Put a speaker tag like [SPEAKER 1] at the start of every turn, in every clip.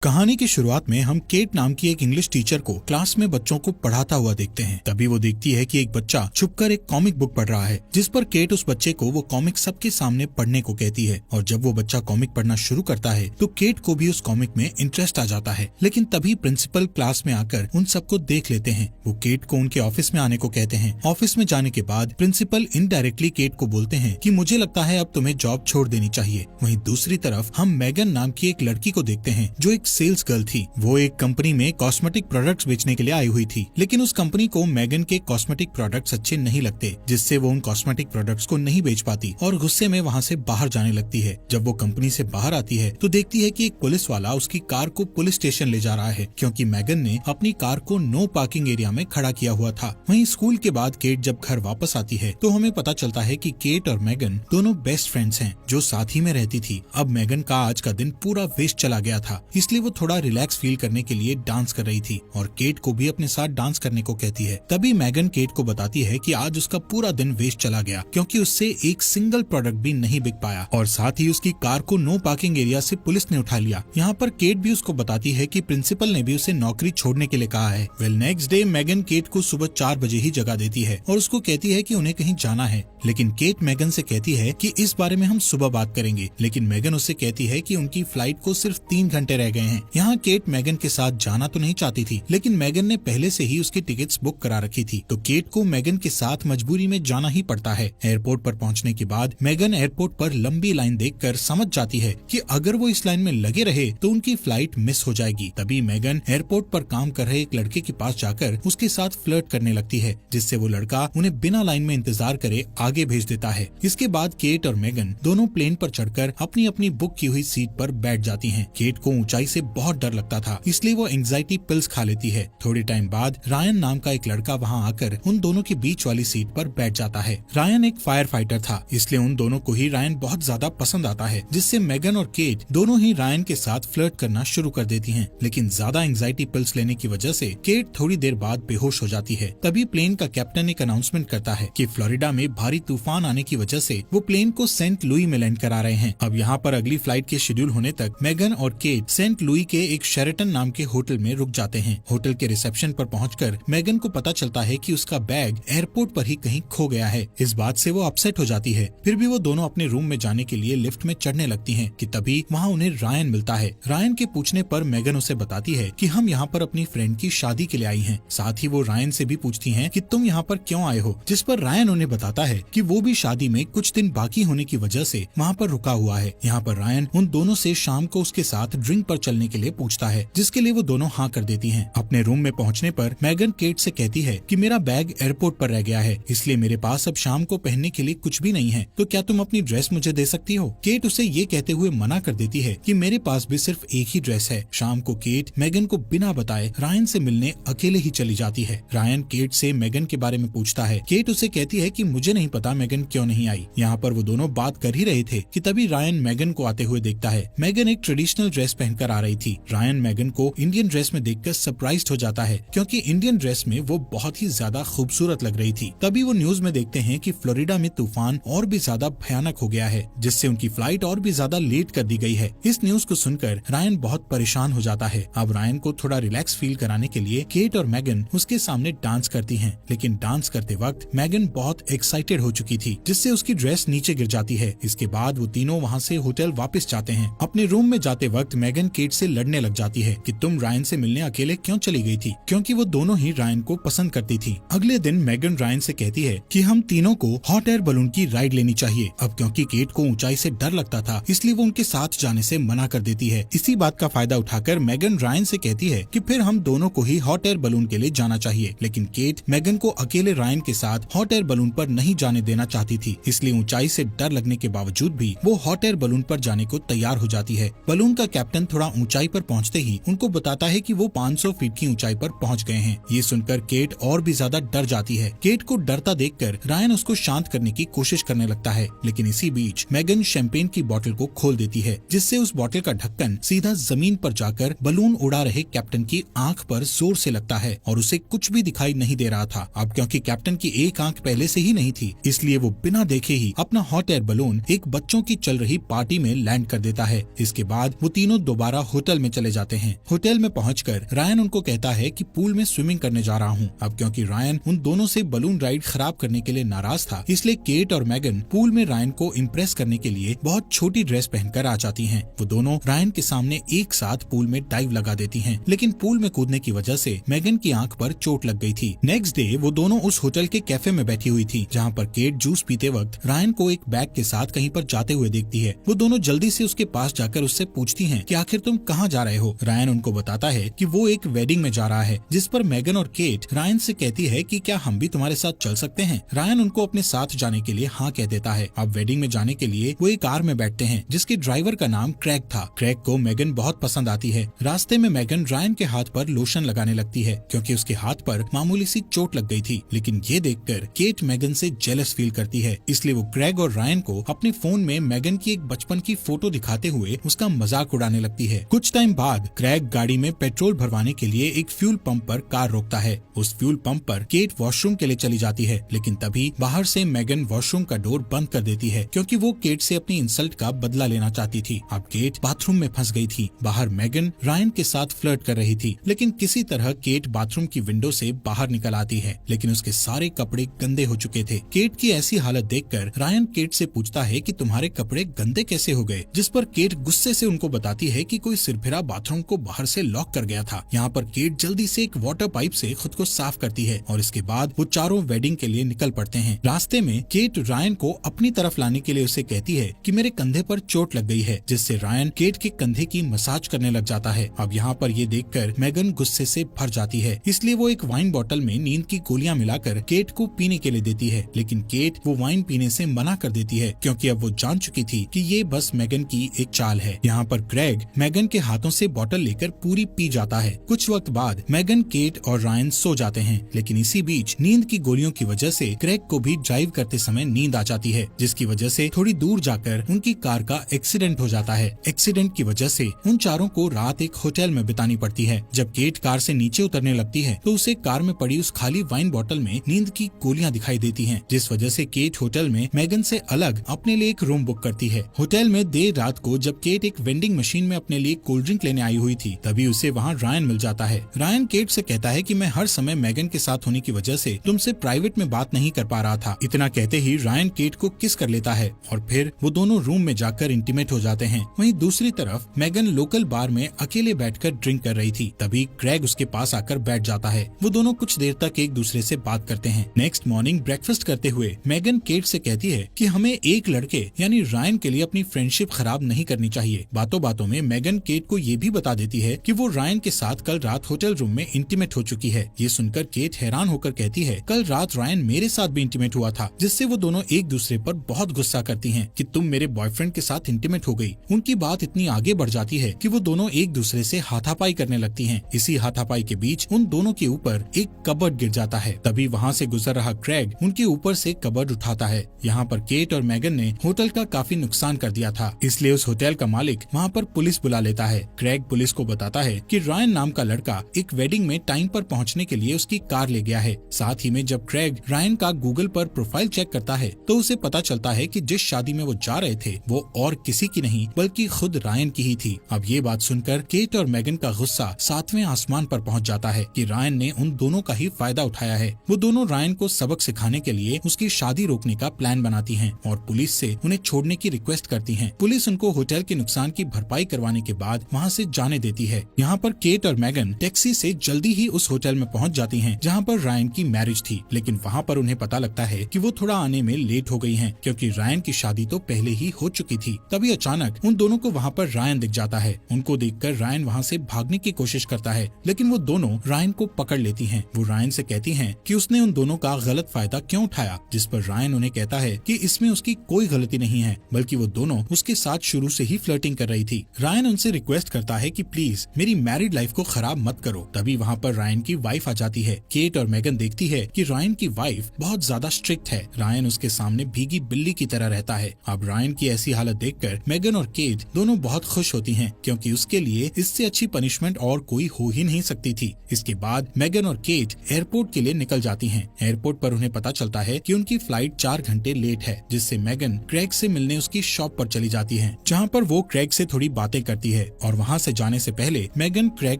[SPEAKER 1] कहानी की शुरुआत में हम केट नाम की एक इंग्लिश टीचर को क्लास में बच्चों को पढ़ाता हुआ देखते हैं। तभी वो देखती है कि एक बच्चा छुपकर एक कॉमिक बुक पढ़ रहा है, जिस पर केट उस बच्चे को वो कॉमिक सबके सामने पढ़ने को कहती है। और जब वो बच्चा कॉमिक पढ़ना शुरू करता है तो केट को भी उस कॉमिक में इंटरेस्ट आ जाता है। लेकिन तभी प्रिंसिपल क्लास में आकर उन सबको देख लेते हैं। वो केट को उनके ऑफिस में आने को कहते हैं। ऑफिस में जाने के बाद प्रिंसिपल इनडायरेक्टली केट को बोलते हैं कि मुझे लगता है अब तुम्हें जॉब छोड़ देनी चाहिए। वहीं दूसरी तरफ हम मैगन नाम की एक लड़की को देखते हैं जो एक सेल्स गर्ल थी। वो एक कंपनी में कॉस्मेटिक प्रोडक्ट्स बेचने के लिए आई हुई थी, लेकिन उस कंपनी को मैगन के कॉस्मेटिक प्रोडक्ट्स अच्छे नहीं लगते, जिससे वो उन कॉस्मेटिक प्रोडक्ट्स को नहीं बेच पाती और गुस्से में वहाँ से बाहर जाने लगती है। जब वो कंपनी से बाहर आती है तो देखती है कि एक पुलिस वाला उसकी कार को पुलिस स्टेशन ले जा रहा है, क्योंकि मैगन ने अपनी कार को नो पार्किंग एरिया में खड़ा किया हुआ था। वहीं स्कूल के बाद केट जब घर वापस आती है तो हमें पता चलता है कि केट और मैगन दोनों बेस्ट फ्रेंड्स हैं जो साथ ही में रहती थी। अब मैगन का आज का दिन पूरा वेस्ट चला गया था, इसलिए वो थोड़ा रिलैक्स फील करने के लिए डांस कर रही थी और केट को भी अपने साथ डांस करने को कहती है। तभी मैगन केट को बताती है कि आज उसका पूरा दिन वेस्ट चला गया, क्योंकि उससे एक सिंगल प्रोडक्ट भी नहीं बिक पाया और साथ ही उसकी कार को नो पार्किंग एरिया से पुलिस ने उठा लिया। यहाँ पर केट भी उसको बताती है कि प्रिंसिपल ने भी उसे नौकरी छोड़ने के लिए कहा है। नेक्स्ट डे मैगन केट को सुबह 4 बजे ही जगा देती है और उसको कहती है कि उन्हें कहीं जाना है, लेकिन केट मैगन से कहती है कि इस बारे में हम सुबह बात करेंगे। लेकिन मैगन उससे कहती है कि उनकी फ्लाइट को सिर्फ 3 घंटे रह गए हैं। यहाँ केट मैगन के साथ जाना तो नहीं चाहती थी, लेकिन मैगन ने पहले से ही उसकी टिकट्स बुक करा रखी थी, तो केट को मैगन के साथ मजबूरी में जाना ही पड़ता है। एयरपोर्ट पर पहुंचने के बाद मैगन एयरपोर्ट पर लंबी लाइन देखकर समझ जाती है कि अगर वो इस लाइन में लगे रहे तो उनकी फ्लाइट मिस हो जाएगी। तभी मैगन एयरपोर्ट पर काम कर रहे एक लड़के के पास जाकर उसके साथ फ्लर्ट करने लगती है, जिससे वो लड़का उन्हें बिना लाइन में इंतजार करे आगे भेज देता है। इसके बाद केट और मैगन दोनों प्लेन पर चढ़कर अपनी अपनी बुक की हुई सीट पर बैठ जाती हैं। केट को ऊंचाई से बहुत डर लगता था, इसलिए वो एंजाइटी पिल्स खा लेती है। थोड़े टाइम बाद रायन नाम का एक लड़का वहाँ आकर उन दोनों के बीच वाली सीट पर बैठ जाता है। रायन एक फायर फाइटर था, इसलिए उन दोनों को ही रायन बहुत ज्यादा पसंद आता है, जिससे मैगन और केट दोनों ही रायन के साथ फ्लर्ट करना शुरू कर देती हैं। लेकिन ज्यादा एंजाइटी पिल्स लेने की वजह से केट थोड़ी देर बाद बेहोश हो जाती है। तभी प्लेन का कैप्टन एक अनाउंसमेंट करता है कि फ्लोरिडा में भारी तूफान आने की वजह से वो प्लेन को सेंट लुई में लैंड करा रहे हैं। अब यहाँ पर अगली फ्लाइट के शेड्यूल होने तक मैगन और केट सेंट लुई के एक शेरेटन नाम के होटल में रुक जाते हैं। होटल के रिसेप्शन पर पहुंचकर मैगन को पता चलता है कि उसका बैग एयरपोर्ट पर ही कहीं खो गया है। इस बात से वो अपसेट हो जाती है। फिर भी वो दोनों अपने रूम में जाने के लिए लिफ्ट में चढ़ने लगती हैं कि तभी वहाँ उन्हें रायन मिलता है। रायन के पूछने पर मैगन उसे बताती है कि हम यहाँ पर अपनी फ्रेंड की शादी के लिए आई हैं। साथ ही वो रायन से भी पूछती हैं कि तुम यहाँ पर क्यों आए हो, जिस पर रायन उन्हें बताता है कि वो भी शादी में कुछ दिन बाकी होने की वजह से वहाँ पर रुका हुआ है। यहाँ पर रायन उन दोनों से शाम को उसके साथ ड्रिंक पर चलने के लिए पूछता है, जिसके लिए वो दोनों हाँ कर देती हैं। अपने रूम में पहुँचने पर मैगन केट से कहती है कि मेरा बैग एयरपोर्ट पर रह गया है, इसलिए मेरे पास अब शाम को पहनने के लिए कुछ भी नहीं है, तो क्या तुम अपनी ड्रेस मुझे दे सकती हो। केट उसे ये कहते हुए मना कर देती है कि मेरे पास भी सिर्फ एक ही ड्रेस है। शाम को केट मैगन को बिना बताए रायन से मिलने अकेले ही चली जाती है। रायन केट से मैगन के बारे में पूछता है। केट उसे कहती है कि मुझे नहीं पता मैगन क्यों नहीं आई। यहाँ पर वो दोनों बात कर ही रहे थे कि तभी रायन मैगन को आते हुए देखता है। मैगन एक ट्रेडिशनल ड्रेस पहनकर आ रही थी। रायन मैगन को इंडियन ड्रेस में देखकर सरप्राइज्ड हो जाता है, क्योंकि इंडियन ड्रेस में वो बहुत ही ज्यादा खूबसूरत लग रही थी। तभी वो न्यूज में देखते हैं कि फ्लोरिडा में तूफान और भी ज्यादा भयानक हो गया है, जिससे उनकी फ्लाइट और भी ज्यादा लेट कर दी गई है। इस न्यूज को सुनकर रायन बहुत परेशान हो जाता है। अब रायन को थोड़ा रिलैक्स फील कराने के लिए केट और मैगन उसके सामने डांस करती हैं, लेकिन डांस करते वक्त मैगन बहुत एक्साइटेड हो चुकी थी, जिससे उसकी ड्रेस नीचे गिर जाती है। इसके बाद वो तीनों वहाँ से होटल वापस जाते हैं। अपने रूम में जाते वक्त मैगन केट से लड़ने लग जाती है कि तुम रायन से मिलने अकेले क्यों चली गई थी, क्योंकि वो दोनों ही रायन को पसंद करती थी। अगले दिन मैगन रायन से कहती है कि हम तीनों को हॉट एयर बलून की राइड लेनी चाहिए। अब क्योंकि केट को ऊंचाई से डर लगता था, इसलिए वो उनके साथ जाने से मना कर देती है। इसी बात का फायदा उठाकर मैगन रायन से कहती है कि फिर हम दोनों को ही हॉट एयर बलून के लिए जाना चाहिए। लेकिन केट मैगन को अकेले रायन के साथ हॉट एयर बलून पर नहीं जाने देना चाहती थी, इसलिए ऊंचाई से डर लगने के बावजूद भी वो हॉट एयर बलून पर जाने को तैयार हो जाती है। बलून का कैप्टन थोड़ा ऊंचाई पर पहुंचते ही उनको बताता है कि वो 500 फीट की ऊंचाई पर पहुंच गए हैं। ये सुनकर केट और भी ज्यादा डर जाती है। केट को डरता देखकर रायन उसको शांत करने की कोशिश करने लगता है, लेकिन इसी बीच मैगन शैंपेन की बोतल को खोल देती है, जिससे उस बोतल का ढक्कन सीधा जमीन पर जाकर बलून उड़ा रहे कैप्टन की आंख पर जोर से लगता है और उसे कुछ भी दिखाई नहीं दे रहा था। अब क्योंकि कैप्टन की एक आंख पहले से ही नहीं थी, इसलिए वो बिना देखे ही अपना हॉट एयर बलून एक बच्चों की चल रही पार्टी में लैंड कर देता है। इसके बाद वो तीनों दोबारा होटल में चले जाते हैं। होटल में पहुंचकर रायन उनको कहता है कि पूल में स्विमिंग करने जा रहा हूँ। अब क्योंकि रायन उन दोनों से बलून राइड खराब करने के लिए नाराज था, इसलिए केट और मैगन पूल में रायन को इम्प्रेस करने के लिए बहुत छोटी ड्रेस पहनकर आ जाती हैं। वो दोनों रायन के सामने एक साथ पूल में डाइव लगा देती हैं, लेकिन पूल में कूदने की वजह से मैगन की आंख पर चोट लग गई थी। नेक्स्ट डे वो दोनों उस होटल के कैफे में बैठी हुई थी, जहाँ पर केट जूस पीते वक्त रायन को एक बैग के साथ कहीं पर जाते हुए देखती है। वो दोनों जल्दी से उसके पास जाकर उससे पूछती हैं कि आखिर तुम कहाँ जा रहे हो। रायन उनको बताता है कि वो एक वेडिंग में जा रहा है, जिस पर मैगन और केट रायन से कहती है कि क्या हम भी तुम्हारे साथ चल सकते हैं। रायन उनको अपने साथ जाने के लिए हाँ कह देता है। अब वेडिंग में जाने के लिए वो एक कार में बैठते हैं, जिसके ड्राइवर का नाम क्रैग था। क्रैग को मैगन बहुत पसंद आती है। रास्ते में मैगन रायन के हाथ पर लोशन लगाने लगती है, क्योंकि उसके हाथ पर मामूली सी चोट लग गई थी। लेकिन ये देखकर केट मैगन से जेलस फील करती है, इसलिए वो क्रैग और रायन को अपने फोन में मैगन की एक बचपन की फोटो दिखाते हुए उसका मजाक उड़ाने लगती है। कुछ टाइम बाद क्रैग गाड़ी में पेट्रोल भरवाने के लिए एक फ्यूल पंप पर कार रोकता है। उस फ्यूल पंप पर केट वॉशरूम के लिए चली जाती है, लेकिन तभी बाहर से मैगन वॉशरूम का डोर बंद कर देती है, क्योंकि वो केट से अपनी इंसल्ट का बदला लेना चाहती थी। अब केट बाथरूम में फंस गई थी। बाहर मैगन रायन के साथ फ्लर्ट कर रही थी, लेकिन किसी तरह केट बाथरूम की विंडो से बाहर निकल आती है, लेकिन उसके सारे कपड़े गंदे हो चुके थे। केट की ऐसी हालत देखकर रायन केट से पूछता है कि तुम्हारे कपड़े गंदे कैसे हो गए, जिस पर केट गुस्से से उनको बताती है कि कोई सिरफिरा बाथरूम को बाहर से लॉक कर गया था। यहाँ पर केट जल्दी से एक वाटर पाइप से खुद को साफ करती है और इसके बाद वो चारों वेडिंग के लिए निकल पड़ते हैं। रास्ते में केट रायन को अपनी तरफ लाने के लिए उसे कहती है कि मेरे कंधे पर चोट लग गई है, जिससे रायन केट के कंधे की मसाज करने लग जाता है। अब यहाँ पर ये देखकर मैगन गुस्से से भर जाती है, इसलिए वो एक वाइन बोतल में नींद की गोलियां मिलाकर केट को पीने के लिए देती है, लेकिन केट वो वाइन पीने से मना कर देती है, क्योंकि अब वो जान चुकी थी कि ये बस मैगन की एक चाल है। यहाँ पर क्रैग मैगन के हाथों से बोतल लेकर पूरी पी जाता है। कुछ वक्त बाद मैगन, केट और रायन सो जाते हैं, लेकिन इसी बीच नींद की गोलियों की वजह से क्रैग को भी ड्राइव करते समय नींद आ जाती है, जिसकी वजह से थोड़ी दूर जाकर उनकी कार का एक्सीडेंट हो जाता है। एक्सीडेंट की वजह से उन चारों को रात एक होटल में बितानी पड़ती है। जब केट कार से नीचे उतरने लगती है तो उसे कार में पड़ी उस खाली वाइन बोतल में नींद की गोलियां दिखाई देती हैं, जिस वजह से केट होटल में मैगन से अलग अपने लिए एक रूम बुक करती है। होटल में देर रात को जब केट एक वेंडिंग मशीन में अपने लिए कोल्ड ड्रिंक लेने आई हुई थी, तभी उसे वहाँ रायन मिल जाता है। रायन केट से कहता है कि मैं हर समय मैगन के साथ होने की वजह से तुमसे प्राइवेट में बात नहीं कर पा रहा था। इतना कहते ही रायन केट को किस कर लेता है और फिर वो दोनों रूम में जाकर इंटीमेट हो जाते हैं। वहीं दूसरी तरफ मैगन लोकल बार में अकेले बैठकर ड्रिंक कर रही थी, तभी क्रैग उसके पास आकर बैठ जाता है। वो दोनों कुछ देर तक एक दूसरे से बात करते हैं। नेक्स्ट मॉर्निंग ब्रेकफास्ट करते हुए मैगन केट से कहती है कि हमें एक लड़के यानी रायन के लिए अपनी फ्रेंडशिप खराब नहीं करनी चाहिए। बातों बातों में मैगन केट को ये भी बता देती है कि वो रायन के साथ कल रात होटल रूम में इंटीमेट हो चुकी है। ये सुनकर केट हैरान होकर कहती है कल रात रायन मेरे साथ भी इंटीमेट हुआ था, जिससे वो दोनों एक दूसरे पर बहुत गुस्सा करती हैं कि तुम मेरे बॉयफ्रेंड के साथ इंटीमेट हो गई। उनकी बात इतनी आगे बढ़ जाती है कि वो दोनों एक दूसरे से हाथापाई करने लगती हैं। इसी हाथापाई के बीच उन दोनों के ऊपर एक कबर्ड गिर जाता है। तभी वहाँ से गुजर रहा क्रैग उनके ऊपर से कबर्ड उठाता है। यहाँ पर केट और मैगन ने होटल का काफी नुकसान कर दिया था, इसलिए उस होटल का मालिक वहाँ पर पुलिस बुला लेता है। क्रैग पुलिस को बताता है कि रायन नाम का लड़का एक वेडिंग में टाइम पर पहुँचने के लिए उसकी कार ले गया है। साथ ही में जब क्रैग रायन का गूगल पर प्रोफाइल चेक करता है तो उसे पता चलता है कि जिस शादी में वो जा रहे थे वो और किसी की नहीं बल्कि खुद रायन की ही थी। अब ये बात सुनकर केट और मैगन का गुस्सा 7वें आसमान पर पहुंच जाता है कि रायन ने उन दोनों का ही फायदा उठाया है। वो दोनों रायन को सबक सिखाने के लिए उसकी शादी रोकने का प्लान बनाती हैं और पुलिस से उन्हें छोड़ने की रिक्वेस्ट करती हैं। पुलिस उनको होटल के नुकसान की भरपाई करवाने के बाद वहाँ से जाने देती है। यहाँ पर केट और मैगन टैक्सी से जल्दी ही उस होटल में पहुँच जाती हैं जहाँ पर रायन की मैरिज थी, लेकिन वहाँ पर उन्हें पता लगता है कि वो थोड़ा आने में लेट हो गई हैं, क्योंकि रायन की शादी तो पहले ही हो चुकी थी। तभी अचानक उन दोनों को वहाँ पर रायन दिख जाता है। उनको देखकर रायन वहाँ से भागने की कोशिश करता है, लेकिन वो दोनों रायन को पकड़ लेती हैं। वो रायन से कहती हैं कि उसने उन दोनों का गलत फायदा क्यों उठाया, जिस पर रायन उन्हें कहता है कि इसमें उसकी कोई गलती नहीं है, बल्कि वो दोनों उसके साथ शुरू से ही फ्लर्टिंग कर रही थी। रायन उनसे रिक्वेस्ट करता है कि प्लीज मेरी मैरिड लाइफ को खराब मत करो। तभी वहाँ पर रायन की वाइफ आ जाती है। केट और मैगन देखती है कि रायन की वाइफ बहुत ज्यादा स्ट्रिक्ट है। रायन उसके सामने भीगी बिल्ली की तरह रहता है। अब रायन की ऐसी हालत देखकर मैगन और केट दोनों बहुत खुश होती हैं, क्योंकि उसके लिए इससे अच्छी पनिशमेंट और कोई हो ही नहीं सकती थी। इसके बाद मैगन और केट एयरपोर्ट के लिए निकल जाती हैं। एयरपोर्ट पर उन्हें पता चलता है कि उनकी फ्लाइट 4 घंटे लेट है, जिससे मैगन क्रैग से मिलने उसकी शॉप पर चली जाती है, जहाँ पर वो क्रैग से थोड़ी बातें करती है। है और वहाँ से जाने से पहले मैगन क्रेग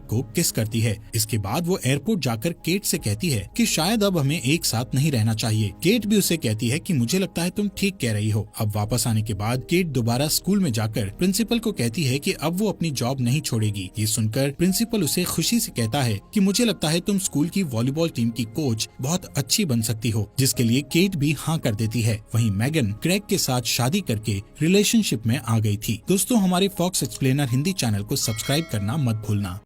[SPEAKER 1] को किस करती है। इसके बाद वो एयरपोर्ट जाकर केट से कहती है कि शायद अब हमें एक साथ नहीं रहना चाहिए। केट भी उसे कहती है कि मुझे लगता है तुम ठीक कह रही हो। अब वापस आने के बाद केट दोबारा स्कूल में जाकर प्रिंसिपल को कहती है कि अब वो अपनी जॉब नहीं छोड़ेगी। ये सुनकर प्रिंसिपल उसे खुशी से कहता है कि मुझे लगता है तुम स्कूल की वॉलीबॉल टीम की कोच बहुत अच्छी बन सकती हो, जिसके लिए केट भी हाँ कर देती है। वहीं मैगन क्रेग के साथ शादी करके रिलेशनशिप में आ गई थी। दोस्तों, हमारे फॉक्स एक्सप्लेनर हिंदी चैनल को सब्सक्राइब करना मत भूलना।